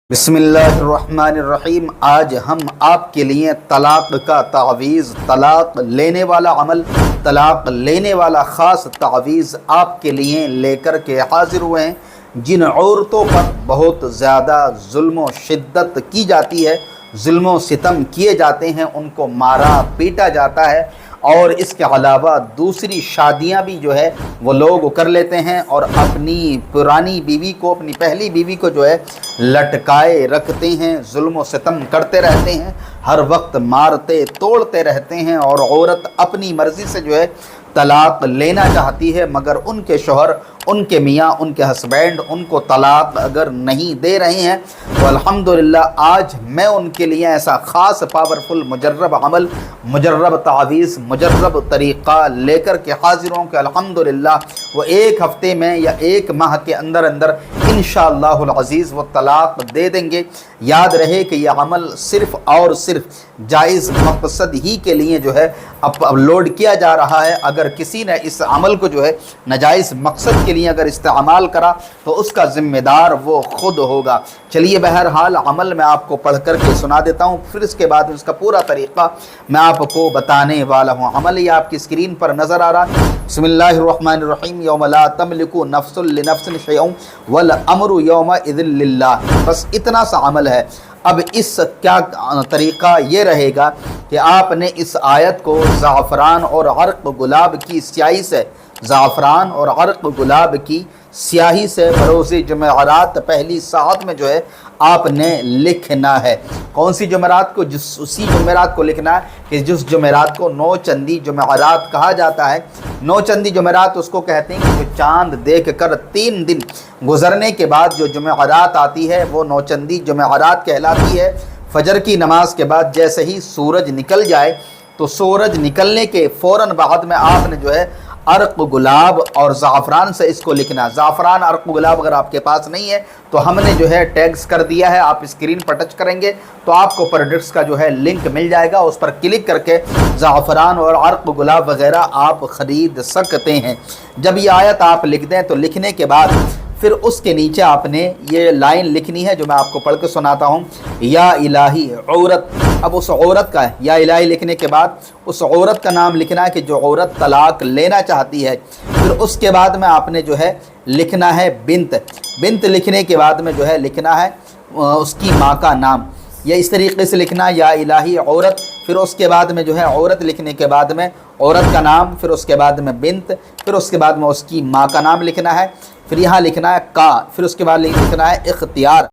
बिस्मिल्लाहिर्रहमानिर्रहीम। आज हम आपके लिए तलाक़ का तावीज़, तलाक़ लेने वाला अमल, तलाक़ लेने वाला ख़ास तावीज़ आपके लिए लेकर के हाज़िर हुए हैं। जिन औरतों पर बहुत ज़्यादा जुल्म व शिद्दत की जाती है, जुल्म व सितम किए जाते हैं, उनको मारा पीटा जाता है और इसके अलावा दूसरी शादियां भी जो है वो लोग कर लेते हैं और अपनी पुरानी बीवी को, अपनी पहली बीवी को जो है लटकाए रखते हैं, जुल्म व सितम करते रहते हैं, हर वक्त मारते तोड़ते रहते हैं। और औरत अपनी मर्ज़ी से जो है तलाक़ लेना चाहती है, मगर उनके शौहर, उनके मियाँ, उनके हस्बैंड उनको तलाक़ अगर नहीं दे रहे हैं तो अल्हम्दुलिल्लाह आज मैं उनके लिए ऐसा ख़ास पावरफुल मुजर्रब अमल, मुजर्रब तावीज़, मुजर्रब तरीक़ा लेकर के हाज़िर हूँ कि अल्हम्दुलिल्लाह वो एक हफ़्ते में या एक माह के अंदर अंदर इंशाअल्लाहुल अज़ीज़ वो तलाक़ दे देंगे। याद रहे कि यह अमल सिर्फ़ और सिर्फ जायज़ मकसद ही के लिए जो है अपलोड किया जा रहा है। अगर किसी ने इस अमल को जो है नाजायज़ मकसद के लिए अगर इस्तेमाल करा तो उसका ज़िम्मेदार वो ख़ुद होगा। चलिए बहरहाल अमल मैं आपको पढ़ कर के सुना देता हूँ, फिर इसके बाद उसका पूरा तरीक़ा मैं आपको बताने वाला हूँ। अमल ये आपकी स्क्रीन पर नज़र आ रहा है। बिस्मिल्लाहिर्रहमानिर्रहीम। यौम ला तमलिकु नफ्सुन लिनफ्सिन शैअन वल अम्रु यौमइज़िन लिल्लाह। बस इतना सा अमल है। अब इस क्या तरीक़ा ये रहेगा कि आपने इस आयत को ज़ाफ़रान और अर्क़ गुलाब की स्याही से, ज़ाफ़रान और अर्क़ गुलाब की स्याही से बरोज़े जुमेरात पहली साहत में जो है आपने लिखना है। कौन सी जुमेरात को? उसी जुमेरात को लिखना है कि जिस जुमेरात को नौ चंदी जुमेरात कहा जाता है। नौ चंदी जुमेरात उसको कहते हैं कि जो चांद देख कर 3 दिन गुजरने के बाद जो जुमेरात आती है वो नौ चंदी जुमेरात कहलाती है। फजर की नमाज के बाद जैसे ही सूरज निकल जाए तो सूरज निकलने के फ़ौरन बाद में आपने जो है अर्क़ गुलाब और ज़ाफ़रान से इसको लिखना। ज़ाफ़रान अर्क़ गुलाब अगर आपके पास नहीं है तो हमने जो है टैग्स कर दिया है, आप स्क्रीन पर टच करेंगे तो आपको प्रोडक्ट्स का जो है लिंक मिल जाएगा, उस पर क्लिक करके ज़ाफ़रान और अर्क़ गुलाब वगैरह आप ख़रीद सकते हैं। जब ये आयत आप लिख दें तो लिखने के बाद फिर उसके नीचे आपने ये लाइन लिखनी है जो मैं आपको पढ़ के सुनाता हूँ। या इलाही औरत, अब उस औरत का या इलाही लिखने के बाद उस औरत का नाम लिखना है कि जो औरत तलाक़ लेना चाहती है। फिर उसके बाद में आपने जो है लिखना है बिन्त। बिन्त लिखने के बाद में जो है लिखना है उसकी माँ का नाम, या इस तरीके से लिखना है या इलाही औरत। फिर उसके बाद में जो है औरत लिखने के बाद में औरत का नाम, फिर उसके बाद में बिन्त, फिर उसके बाद में उसकी माँ का नाम लिखना है। फिर यहाँ लिखना है का, फिर उसके बाद लिखना है इख्तियार।